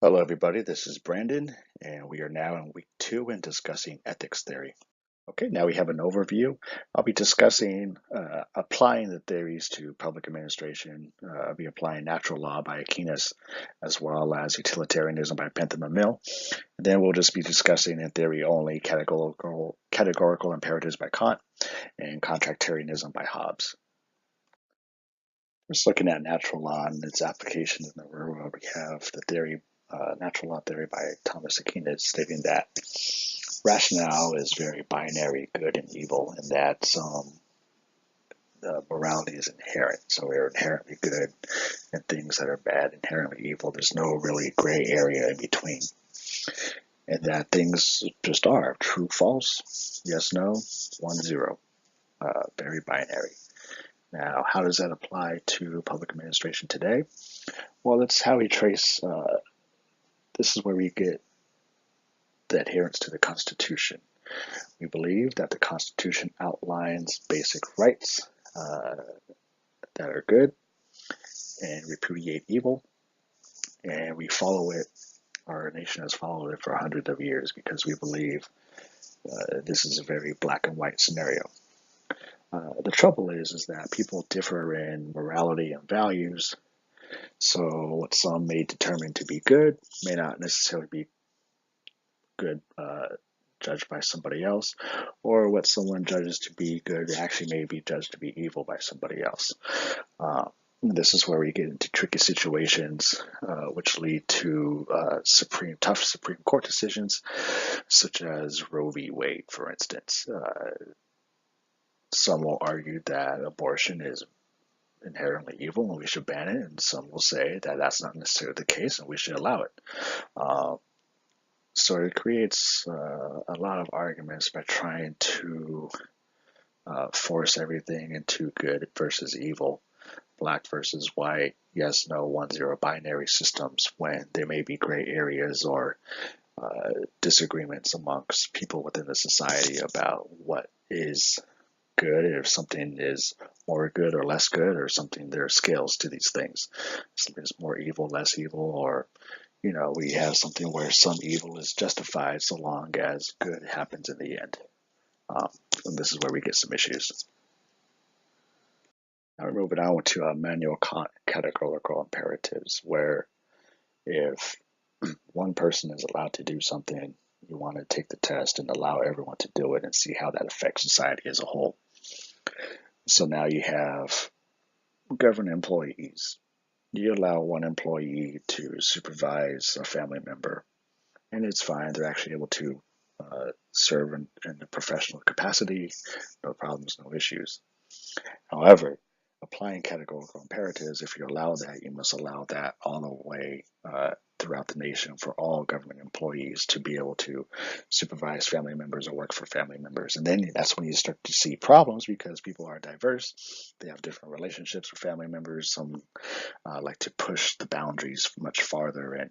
Hello, everybody. This is Brandon, and we are now in week 2 and discussing ethics theory. Okay, now we have an overview. I'll be discussing applying the theories to public administration. I'll be applying natural law by Aquinas, as well as utilitarianism by Bentham and Mill. And then we'll just be discussing in theory only categorical imperatives by Kant and contractarianism by Hobbes. Just looking at natural law and its application in the real world, we have the theory, natural law theory by Thomas Aquinas, stating that rationale is very binary, good and evil, and that the morality is inherent. So we're inherently good, and things that are bad, inherently evil. There's no really gray area in between, and that things just are true, false, yes, no, 1-0, very binary. Now, how does that apply to public administration today? Well, that's how we trace. This is where we get the adherence to the Constitution. We believe that the Constitution outlines basic rights that are good and repudiate evil, and we follow it. Our nation has followed it for hundreds of years because we believe this is a very black and white scenario. The trouble is that people differ in morality and values. So what some may determine to be good may not necessarily be good judged by somebody else, or what someone judges to be good actually may be judged to be evil by somebody else. This is where we get into tricky situations, which lead to tough Supreme Court decisions, such as Roe v. Wade, for instance. Some will argue that abortion is inherently evil and we should ban it, and some will say that that's not necessarily the case and we should allow it. So it creates a lot of arguments by trying to force everything into good versus evil, black versus white, yes, no, 1-0 binary systems, when there may be gray areas or disagreements amongst people within the society about what is good, if something is more good or less good, or something, there are scales to these things. Something's more evil, less evil, or we have something where some evil is justified so long as good happens in the end. And this is where we get some issues. Now we're moving on to Immanuel Kant categorical imperatives, where if one person is allowed to do something, you want to take the test and allow everyone to do it and see how that affects society as a whole. So now you have government employees. You allow one employee to supervise a family member, and it's fine. They're actually able to serve in a professional capacity, no problems, no issues. However, applying categorical imperatives, if you allow that, you must allow that all the way throughout the nation for all government employees to be able to supervise family members or work for family members. And then that's when you start to see problems because people are diverse. They have different relationships with family members. Some like to push the boundaries much farther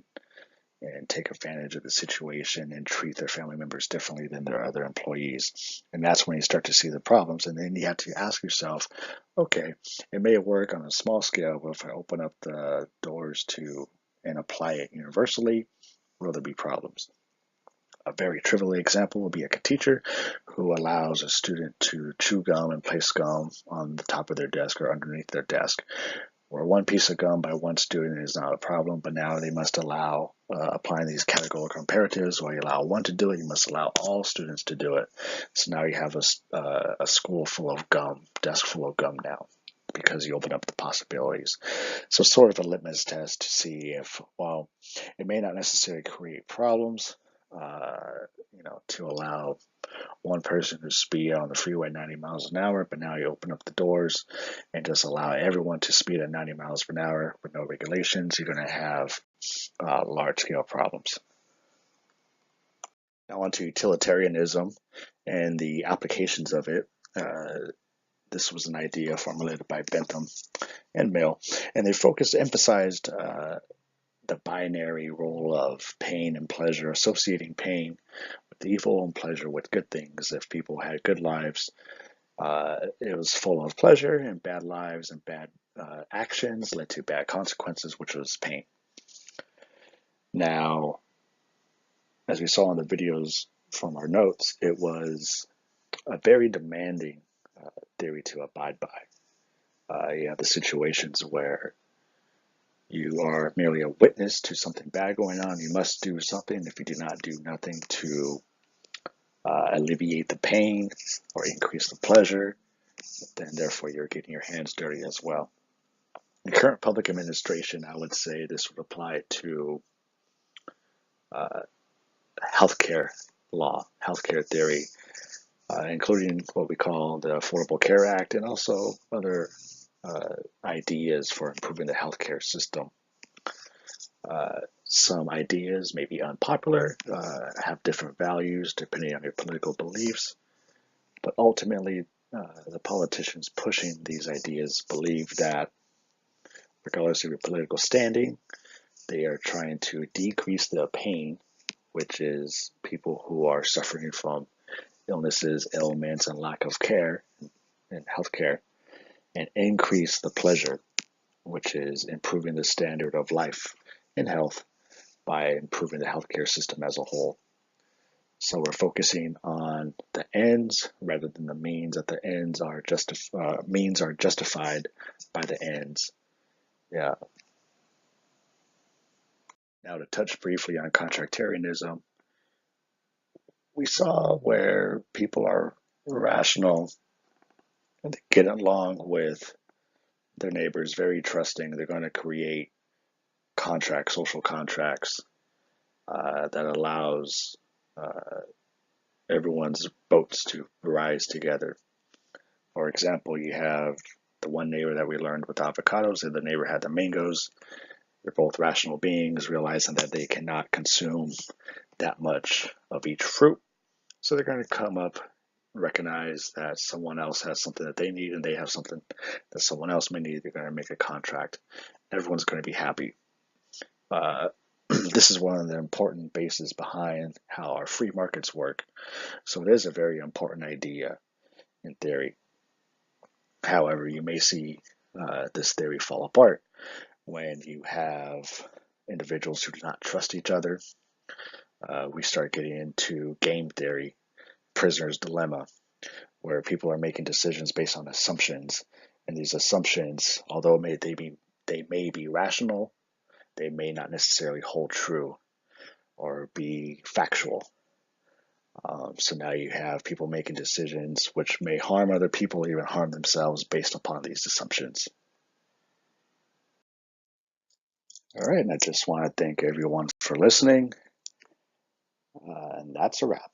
and take advantage of the situation and treat their family members differently than their other employees. And that's when you start to see the problems. And then you have to ask yourself, okay, it may work on a small scale, but if I open up the doors to and apply it universally, will there be problems? A very trivial example would be like a teacher who allows a student to chew gum and place gum on the top of their desk or underneath their desk, where one piece of gum by one student is not a problem, but now they must allow applying these categorical imperatives. While you allow one to do it, you must allow all students to do it. So now you have a school full of gum, desk full of gum now, because you open up the possibilities. So sort of a litmus test to see if, well, it may not necessarily create problems, to allow one person to speed on the freeway 90 miles an hour, but now you open up the doors and just allow everyone to speed at 90 miles per hour with no regulations, you're going to have large scale problems. Now, on to utilitarianism and the applications of it. This was an idea formulated by Bentham and Mill, and they emphasized the binary role of pain and pleasure, associating pain with evil and pleasure with good things. If people had good lives, it was full of pleasure, and bad lives and bad actions led to bad consequences, which was pain. Now, as we saw in the videos from our notes, it was a very demanding theory to abide by. You have the situations where you are merely a witness to something bad going on. You must do something. If you do not do nothing to alleviate the pain or increase the pleasure, then therefore you're getting your hands dirty as well. In current public administration, I would say this would apply to uh, healthcare law, healthcare theory, including what we call the Affordable Care Act and also other ideas for improving the healthcare system. Some ideas may be unpopular, have different values depending on your political beliefs, but ultimately, the politicians pushing these ideas believe that, regardless of your political standing, they are trying to decrease the pain, which is people who are suffering from illnesses, ailments, and lack of care in healthcare, and increase the pleasure, which is improving the standard of life and health by improving the healthcare system as a whole. So we're focusing on the ends rather than the means. That the means are justified by the ends. Yeah. Now to touch briefly on contractarianism, we saw where people are rational and they get along with their neighbors, very trusting. They're going to create contracts, social contracts that allows uh, everyone's boats to rise together. For example, you have the one neighbor that we learned with avocados, and the neighbor had the mangoes. They're both rational beings, realizing that they cannot consume that much of each fruit. So they're going to come up, recognize that someone else has something that they need, and they have something that someone else may need. They're going to make a contract. Everyone's going to be happy. This is one of the important bases behind how our free markets work. So it is a very important idea in theory. However, you may see this theory fall apart when you have individuals who do not trust each other. We start getting into game theory, prisoner's dilemma, where people are making decisions based on assumptions, and these assumptions, although they may be rational, they may not necessarily hold true or be factual. So now you have people making decisions which may harm other people or even harm themselves based upon these assumptions. All right, and I just want to thank everyone for listening, and that's a wrap.